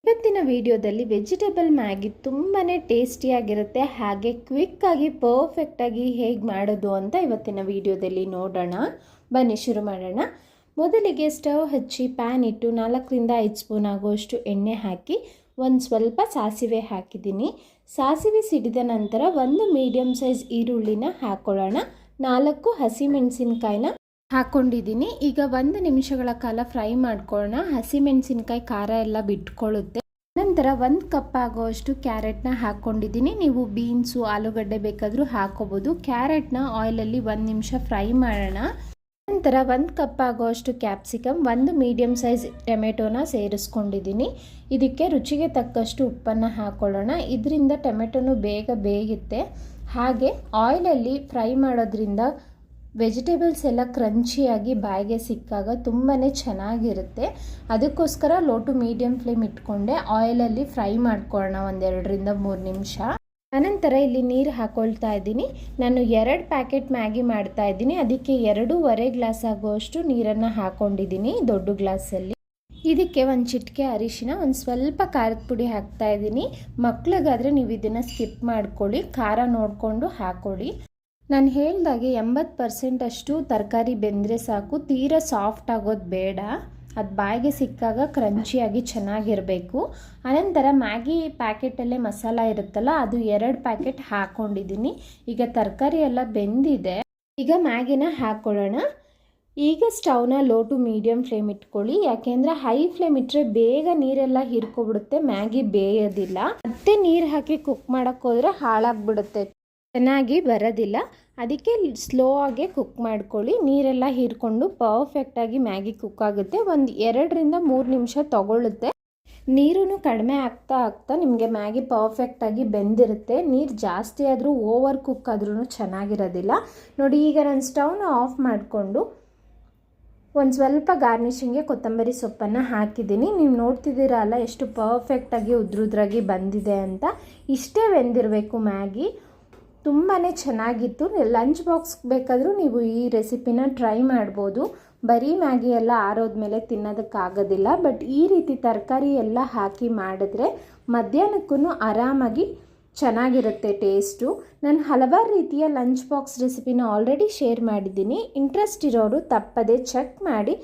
ಇವತ್ತಿನ ವಿಡಿಯೋದಲ್ಲಿ vegetable Maggi ತುಂಬಾ ಟೇಸ್ಟಿಯಾಗಿರುತ್ತೆ, ಹಾಗೆ ಕ್ವಿಕ್ಕಾಗಿ ಪರ್ಫೆಕ್ಟಾಗಿ ಹೇಗೆ ಮಾಡೋದು ಅಂತ ಇವತ್ತಿನ ವಿಡಿಯೋದಲ್ಲಿ ನೋಡೋಣ. ಬನ್ನಿ ಶುರು ಮಾಡೋಣ. ಮೊದಲಿಗೆ ಸ್ಟವ್ ಹಚ್ಚಿ ಪ್ಯಾನ್ ಇಟ್ಟು 4-5 ಸ್ಪೂನ್ ಆಗುವಷ್ಟು ಎಣ್ಣೆ ಹಾಕಿ ಒಂದು ಸ್ವಲ್ಪ ಸಾಸಿವೆ ಹಾಕಿದ್ದೀನಿ. ಸಾಸಿವೆ ಸಿಡಿದ ನಂತರ ಒಂದು ಮೀಡಿಯಮ್ ಸೈಜ್ ಈರುಳ್ಳಿನ ಹಾಕ್ಕೊಳ್ಳೋಣ. 4 ಹಸಿಮೆಣಸಿನ್ಕಾಯಿನ ಹಾಕ್ಕೊಂಡಿದ್ದೀನಿ. ಈಗ 1 ನಿಮಿಷಗಳ ಕಾಲ ಫ್ರೈ ಮಾಡ್ಕೊಳ್ಳೋಣ. ಹಸಿಮೆಣಸಿನ್ಕಾಯಿ ಖಾರ ಎಲ್ಲ ಬಿಟ್ಕೊಳ್ಳುತ್ತೆ. ನಂತರ 1 ಕಪ್ ಆಗೋಷ್ಟು ಕ್ಯಾರೆಟ್ನ ಹಾಕ್ಕೊಂಡಿದ್ದೀನಿ. ನೀವು ಬೀನ್ಸು ಆಲೂಗಡ್ಡೆ ಬೇಕಾದರೂ ಹಾಕೋಬೋದು. ಕ್ಯಾರೆಟ್ನ ಆಯಿಲಲ್ಲಿ 1 ನಿಮಿಷ ಫ್ರೈ ಮಾಡೋಣ. ನಂತರ 1 ಕಪ್ ಆಗೋಷ್ಟು ಕ್ಯಾಪ್ಸಿಕಮ್, 1 ಮೀಡಿಯಮ್ ಸೈಜ್ ಟೊಮೆಟೊನ ಸೇರಿಸ್ಕೊಂಡಿದ್ದೀನಿ. ಇದಕ್ಕೆ ರುಚಿಗೆ ತಕ್ಕಷ್ಟು ಉಪ್ಪನ್ನು ಹಾಕ್ಕೊಳ್ಳೋಣ. ಇದರಿಂದ ಟೊಮೆಟೊನು ಬೇಗ ಬೇಯುತ್ತೆ. ಹಾಗೆ ಆಯಿಲಲ್ಲಿ ಫ್ರೈ ಮಾಡೋದ್ರಿಂದ ವೆಜಿಟೇಬಲ್ಸ್ ಎಲ್ಲ ಕ್ರಂಚಿಯಾಗಿ ಬಾಯಿಗೆ ಸಿಕ್ಕಾಗ ತುಂಬಾ ಚೆನ್ನಾಗಿರುತ್ತೆ. ಅದಕ್ಕೋಸ್ಕರ ಲೋ ಟು ಮೀಡಿಯಮ್ ಫ್ಲೇಮ್ ಇಟ್ಕೊಂಡೆ ಆಯಿಲಲ್ಲಿ ಫ್ರೈ ಮಾಡ್ಕೊಳ್ಳೋಣ 1-2-3 ನಿಮಿಷ. ಅನಂತರ ಇಲ್ಲಿ ನೀರು ಹಾಕ್ಕೊಳ್ತಾ ಇದ್ದೀನಿ. ನಾನು 2 ಪ್ಯಾಕೆಟ್ ಮ್ಯಾಗಿ ಮಾಡ್ತಾ ಇದ್ದೀನಿ. ಅದಕ್ಕೆ 2.5 ಗ್ಲಾಸ್ ಆಗುವಷ್ಟು ನೀರನ್ನು ಹಾಕ್ಕೊಂಡಿದ್ದೀನಿ ದೊಡ್ಡ ಗ್ಲಾಸಲ್ಲಿ. ಇದಕ್ಕೆ 1 ಚಿಟಿಕೆ ಅರಿಶಿನ, ಒಂದು ಸ್ವಲ್ಪ ಖಾರದ ಪುಡಿ ಹಾಕ್ತಾ ಇದ್ದೀನಿ. ಮಕ್ಳಿಗಾದರೆ ನೀವು ಇದನ್ನು ಸ್ಕಿಪ್ ಮಾಡ್ಕೊಳ್ಳಿ, ಖಾರ ನೋಡಿಕೊಂಡು ಹಾಕ್ಕೊಳ್ಳಿ. ನಾನು ಹೇಳ್ದಾಗೆ 80% ಅಷ್ಟು ತರಕಾರಿ ಬೆಂದರೆ ಸಾಕು, ತೀರಾ ಸಾಫ್ಟ್ ಆಗೋದು ಬೇಡ. ಅದು ಬಾಯಿಗೆ ಸಿಕ್ಕಾಗ ಕ್ರಂಚಿಯಾಗಿ ಚೆನ್ನಾಗಿರಬೇಕು. ಅನಂತರ ಮ್ಯಾಗಿ ಪ್ಯಾಕೆಟಲ್ಲೇ ಮಸಾಲ ಇರುತ್ತಲ್ಲ, ಅದು 2 ಪ್ಯಾಕೆಟ್ ಹಾಕ್ಕೊಂಡಿದ್ದೀನಿ. ಈಗ ತರಕಾರಿ ಎಲ್ಲ ಬೆಂದಿದೆ. ಈಗ ಮ್ಯಾಗಿನ ಹಾಕ್ಕೊಳ್ಳೋಣ. ಈಗ ಸ್ಟವ್ನ ಲೋ ಟು ಮೀಡಿಯಮ್ ಫ್ಲೇಮ್ ಇಟ್ಕೊಳ್ಳಿ. ಯಾಕೆಂದರೆ ಹೈ ಫ್ಲೇಮ್ ಇಟ್ಟರೆ ಬೇಗ ನೀರೆಲ್ಲ ಹೀರ್ಕೊಬಿಡುತ್ತೆ, ಮ್ಯಾಗಿ ಬೇಯೋದಿಲ್ಲ. ಮತ್ತೆ ನೀರು ಹಾಕಿ ಕುಕ್ ಮಾಡೋಕ್ಕೆ ಹೋದರೆ ಹಾಳಾಗಿಬಿಡುತ್ತೆ, ಚೆನ್ನಾಗಿ ಬರೋದಿಲ್ಲ. ಅದಕ್ಕೆ ಸ್ಲೋ ಆಗಿ ಕುಕ್ ಮಾಡ್ಕೊಳ್ಳಿ. ನೀರೆಲ್ಲ ಹೀರ್ಕೊಂಡು ಪರ್ಫೆಕ್ಟಾಗಿ ಮ್ಯಾಗಿ ಕುಕ್ ಆಗುತ್ತೆ. 2-3 ನಿಮಿಷ ತಗೊಳ್ಳುತ್ತೆ. ನೀರು ಕಡಿಮೆ ಆಗ್ತಾ ನಿಮಗೆ ಮ್ಯಾಗಿ ಪರ್ಫೆಕ್ಟಾಗಿ ಬೆಂದಿರುತ್ತೆ. ನೀರು ಜಾಸ್ತಿ ಆದರೂ ಓವರ್ ಕುಕ್ ಆದ್ರೂ ಚೆನ್ನಾಗಿರೋದಿಲ್ಲ. ನೋಡಿ, ಈಗ ನಾನು ಸ್ಟವ್ನ ಆಫ್ ಮಾಡಿಕೊಂಡು ಒಂದು ಸ್ವಲ್ಪ ಗಾರ್ನಿಷಿಂಗ್ಗೆ ಕೊತ್ತಂಬರಿ ಸೊಪ್ಪನ್ನು ಹಾಕಿದ್ದೀನಿ. ನೀವು ನೋಡ್ತಿದ್ದೀರಲ್ಲ ಎಷ್ಟು ಪರ್ಫೆಕ್ಟಾಗಿ ಉದ್ರುದ್ರಾಗಿ ಬಂದಿದೆ ಅಂತ. ಇಷ್ಟೇ ಬೆಂದಿರಬೇಕು ಮ್ಯಾಗಿ. ತುಂಬಾ ಚೆನ್ನಾಗಿತ್ತು. ಲಂಚ್ ಬಾಕ್ಸ್ ಬೇಕಾದರೂ ನೀವು ಈ ರೆಸಿಪಿನ ಟ್ರೈ ಮಾಡ್ಬೋದು. ಬರೀ ಮ್ಯಾಗಿ ಎಲ್ಲ ಆರೋದ್ಮೇಲೆ ತಿನ್ನೋದಕ್ಕಾಗೋದಿಲ್ಲ. ಬಟ್ ಈ ರೀತಿ ತರಕಾರಿ ಎಲ್ಲ ಹಾಕಿ ಮಾಡಿದ್ರೆ ಮಧ್ಯಾಹ್ನಕ್ಕೂ ಆರಾಮಾಗಿ ಚೆನ್ನಾಗಿರುತ್ತೆ ಟೇಸ್ಟು. ನಾನು ಹಲವಾರು ರೀತಿಯ ಲಂಚ್ ಬಾಕ್ಸ್ ರೆಸಿಪಿನ ಆಲ್ರೆಡಿ ಶೇರ್ ಮಾಡಿದ್ದೀನಿ. ಇಂಟ್ರೆಸ್ಟ್ ಇರೋರು ತಪ್ಪದೆ ಚೆಕ್ ಮಾಡಿ.